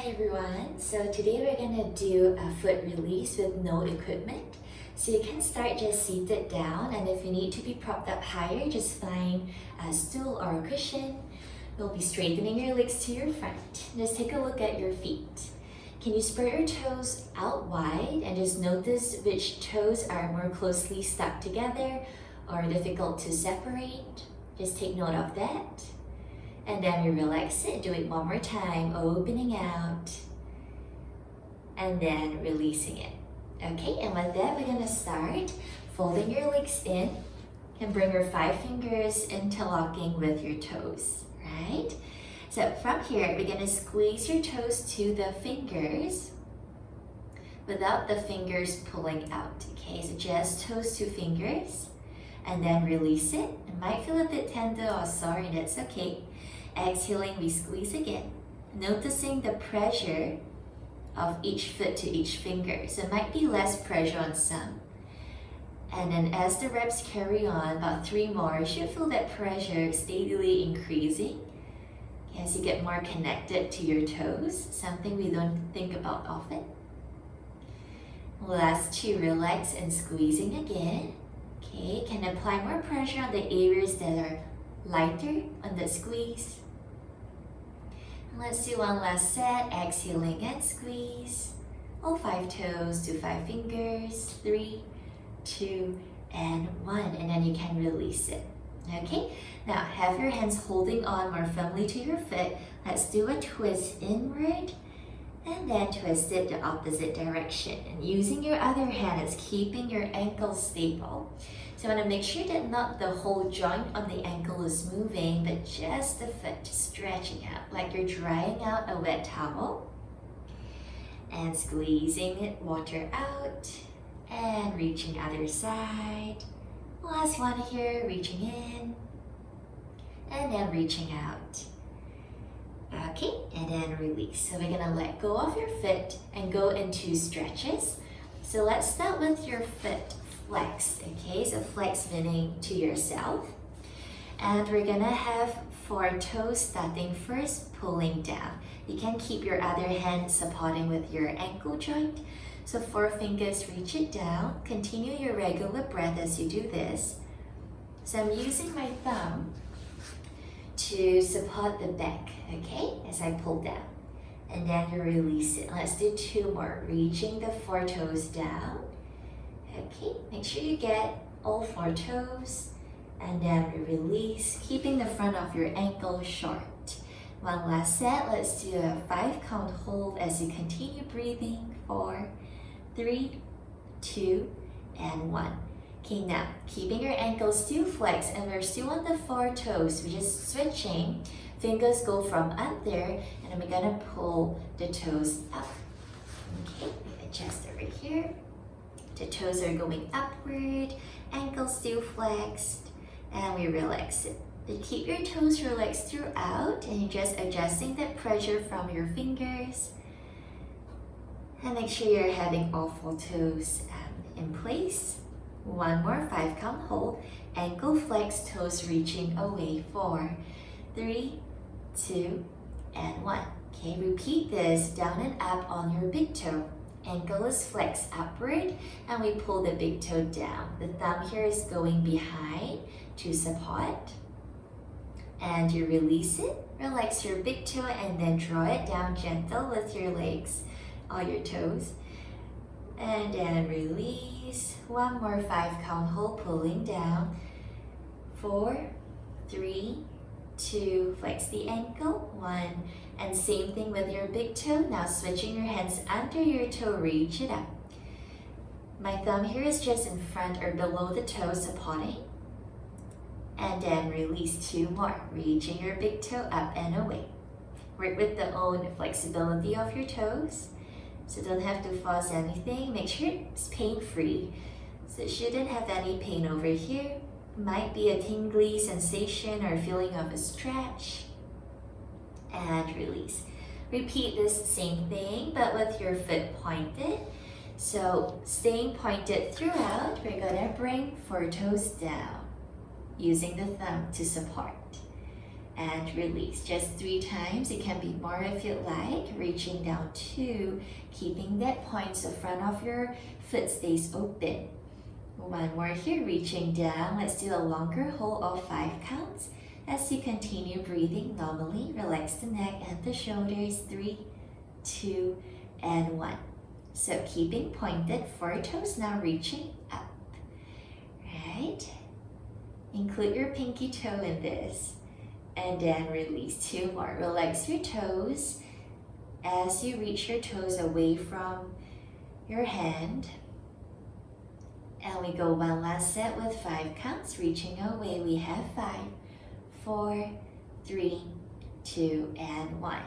Hi everyone, so today we're gonna do a foot release with no equipment. So you can start just seated down, and if you need to be propped up higher, just find a stool or a cushion. We'll be straightening your legs to your front. Just take a look at your feet. Can you spread your toes out wide and just notice which toes are more closely stuck together or difficult to separate? Just take note of that. And then we relax it, do it one more time, opening out, and then releasing it. Okay, and with that, we're gonna start folding your legs in and bring your 5 fingers interlocking with your toes, right? So from here, we're gonna squeeze your toes to the fingers without the fingers pulling out, okay? So just toes to fingers, and then release it. It might feel a bit tender or sore, and that's okay. Exhaling, we squeeze again, noticing the pressure of each foot to each finger. So it might be less pressure on some. And then as the reps carry on, about 3 more, you should feel that pressure steadily increasing as you get more connected to your toes, something we don't think about often. Last 2, relax and squeezing again. Okay, can apply more pressure on the areas that are lighter on the squeeze. Let's do one last set, exhaling and squeeze. All 5 toes to 5 fingers, 3, 2, and 1, and then you can release it. Okay, now have your hands holding on more firmly to your foot. Let's do a twist inward, and then twist it the opposite direction. And using your other hand, it's keeping your ankle stable. So you want to make sure that not the whole joint on the ankle is moving, but just the foot stretching out, like you're drying out a wet towel. And squeezing it, water out, and reaching other side. Last one here, reaching in, and then reaching out. Okay, and then release. So we're gonna let go of your foot and go into stretches. So let's start with your foot flex, okay? So flex meaning to yourself. And we're gonna have 4 toes starting first, pulling down. You can keep your other hand supporting with your ankle joint. So 4 fingers, reach it down. Continue your regular breath as you do this. So I'm using my thumb to support the back, okay, as I pull down. And then you release it. Let's do 2 more, reaching the 4 toes down. Okay, make sure you get all 4 toes, and then we release, keeping the front of your ankle short. One last set, let's do a 5 count hold as you continue breathing. 4, 3, 2, and 1. Okay, now, keeping your ankles still flexed, and we're still on the 4 toes. We're just switching. Fingers go from under, and then we're gonna pull the toes up. Okay, we adjust over here. The toes are going upward, ankles still flexed, and we relax it. You keep your toes relaxed throughout, and you're just adjusting that pressure from your fingers. And make sure you're having all 4 toes in place. 1 more 5 count hold, ankle flex, toes reaching away. 4, 3, 2, and 1. Okay, repeat this down and up on your big toe. Ankle is flexed upward, and we pull the big toe down. The thumb here is going behind to support. And you release it, relax your big toe, and then draw it down gentle with your legs, all your toes. And then release. 1 more 5 count hold, pulling down. 4, 3, 2, flex the ankle. 1, and same thing with your big toe. Now switching your hands under your toe, reach it up. My thumb here is just in front or below the toe, supporting. And then release 2 more, reaching your big toe up and away. Work with the own flexibility of your toes. So don't have to force anything. Make sure it's pain-free. So it shouldn't have any pain over here. Might be a tingly sensation or feeling of a stretch. And release. Repeat this same thing, but with your foot pointed. So staying pointed throughout, we're gonna bring 4 toes down, using the thumb to support. and release. Just 3 times. It can be more if you like. Reaching down 2, keeping that point so front of your foot stays open. 1 more here, reaching down. Let's do a longer hold of 5 counts. As you continue breathing normally, relax the neck and the shoulders. 3, 2, and 1. So keeping pointed, 4 toes, now reaching up. Right? Include your pinky toe in this. And then release. 2 more. Relax your toes as you reach your toes away from your hand. And we go 1 last set with 5 counts. Reaching away, we have 5, 4, 3, 2, and 1.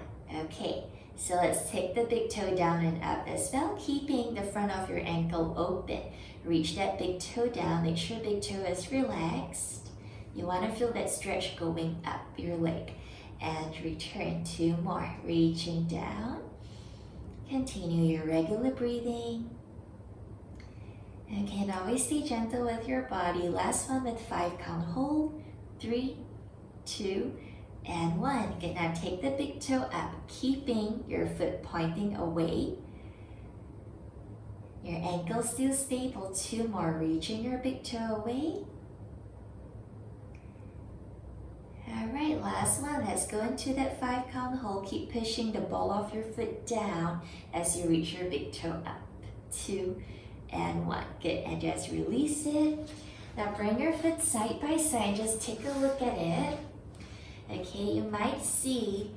Okay, so let's take the big toe down and up as well, keeping the front of your ankle open. Reach that big toe down. Make sure big toe is relaxed. You want to feel that stretch going up your leg. And return. 2 more. Reaching down. Continue your regular breathing. Okay, now always stay gentle with your body. Last one with 5 count. Hold. 3, 2, and 1. Okay, now take the big toe up, keeping your foot pointing away. Your ankle still stable. 2 more. Reaching your big toe away. Alright, last one. Let's go into that 5 count hold. Keep pushing the ball of your foot down as you reach your big toe up. 2 and 1. Good, and just release it. Now bring your foot side by side. Just take a look at it. Okay, you might see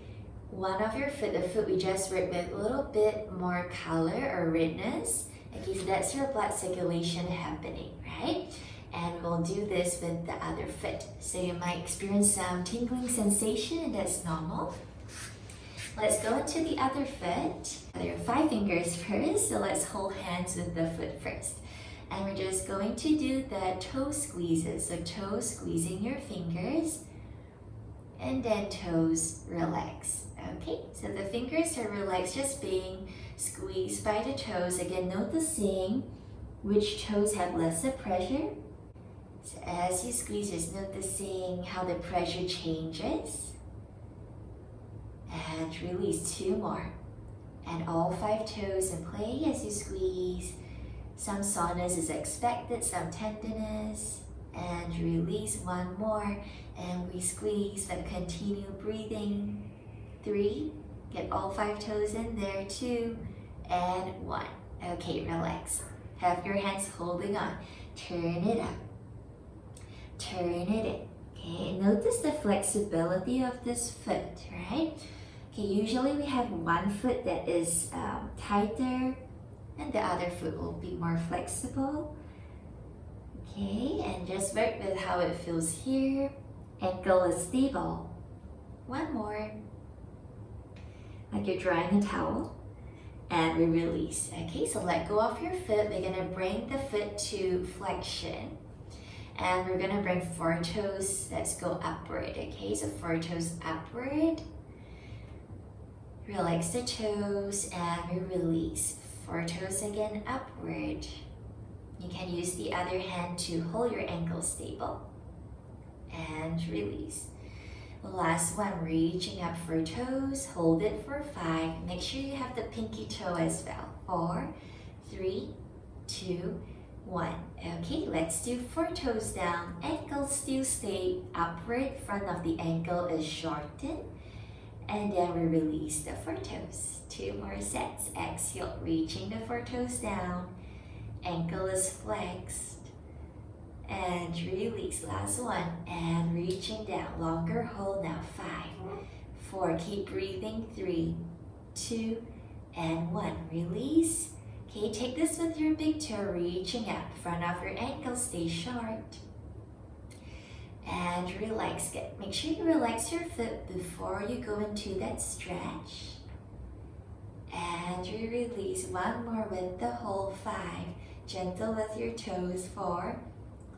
one of your foot, the foot we just worked with, a little bit more color or redness. Okay, so that's your blood circulation happening, right? And we'll do this with the other foot. So you might experience some tingling sensation, and that's normal. Let's go into the other foot. There are 5 fingers first, so let's hold hands with the foot first. And we're just going to do the toe squeezes. So toes squeezing your fingers, and then toes relax. Okay, so the fingers are relaxed, just being squeezed by the toes. Again, noticing which toes have lesser pressure. So as you squeeze, just noticing how the pressure changes. And release. 2 more. And all 5 toes in play as you squeeze. Some soreness is expected, some tenderness. And release. 1 more. And we squeeze, but continue breathing. 3. Get all 5 toes in there. 2 and 1. Okay, relax. Have your hands holding on. Turn it up. Turn it in. Okay, notice the flexibility of this foot, right? Okay, usually we have one foot that is tighter and the other foot will be more flexible. Okay, and just work with how it feels here. Ankle is stable. 1 more. Like you're drying a towel. And we release. Okay, so let go of your foot. We're gonna bring the foot to flexion. And we're gonna bring 4 toes. Let's go upward. Okay, so 4 toes upward. Relax the toes and we release. 4 toes again upward. You can use the other hand to hold your ankle stable. And release. The last one, reaching up for toes. Hold it for 5. Make sure you have the pinky toe as well. 4, 3, 2, 1. Okay, let's do 4 toes down. Ankles still stay upward. Front of the ankle is shortened. And then we release the 4 toes. 2 more sets. Exhale, reaching the 4 toes down. Ankle is flexed. And release. Last one. And reaching down. Longer hold now. 5, 4. Keep breathing. 3, 2, and 1. Release. Okay, take this with your big toe, reaching up. Front of your ankle, stay short. And relax. Make sure you relax your foot before you go into that stretch. And you release. 1 more with the hold. 5. Gentle with your toes. 4,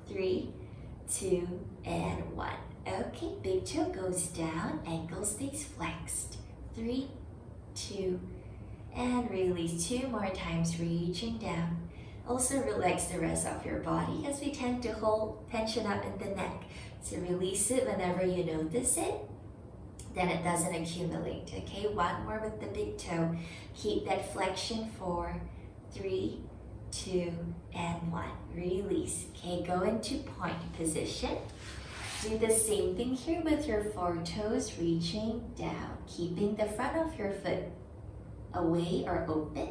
3, 2, and 1. Okay, big toe goes down. Ankle stays flexed. 3, 2, and release. 2 more times, reaching down. Also relax the rest of your body as we tend to hold tension up in the neck. So release it whenever you notice it. then it doesn't accumulate. Okay, one more with the big toe. Keep that flexion for 3, 2, and 1. Release. Okay, go into point position. Do the same thing here with your 4 toes, reaching down, keeping the front of your foot away or open.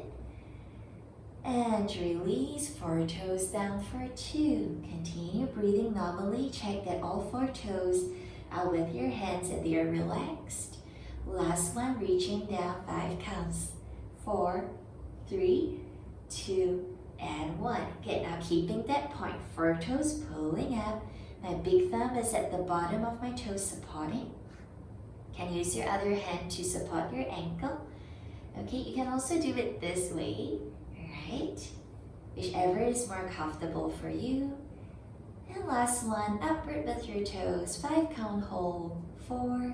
And release, 4 toes down for 2. Continue breathing normally. Check that all 4 toes are with your hands and they are relaxed. Last one, reaching down, 5 counts. 4, 3, 2, and 1. Good, now keeping that point, 4 toes pulling up. My big thumb is at the bottom of my toe supporting. Can use your other hand to support your ankle. Okay, you can also do it this way, right? Whichever is more comfortable for you. And last one, upward with your toes, 5 count hold, 4,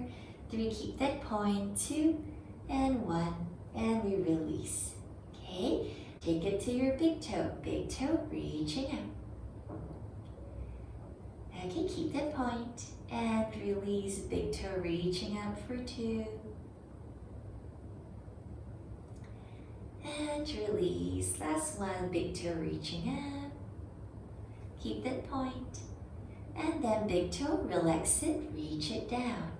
3, keep that point, 2, and 1, and we release. Okay, take it to your big toe, reaching out. Okay, keep that point and release, big toe reaching out for 2. And release, last one, big toe reaching up. Keep that point. And then big toe, relax it, reach it down.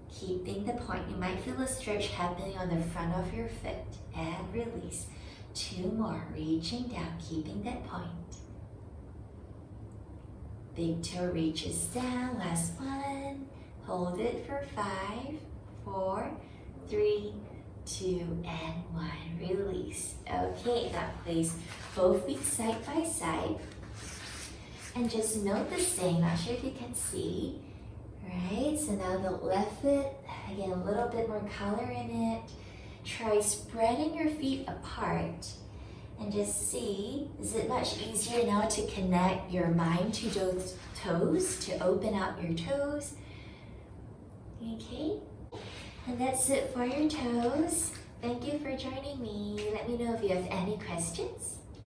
Keeping the point, you might feel a stretch happening on the front of your foot. And release. 2 more, reaching down, keeping that point. Big toe reaches down, last one. Hold it for 5, 4, 3, 2, and 1. Release. Okay, now place both feet side by side. And just notice thing, not sure if you can see. Right, so now the left foot, again, a little bit more color in it. Try spreading your feet apart. And just see, is it much easier now to connect your mind to those toes, to open out your toes? Okay, and that's it for your toes. Thank you for joining me. Let me know if you have any questions.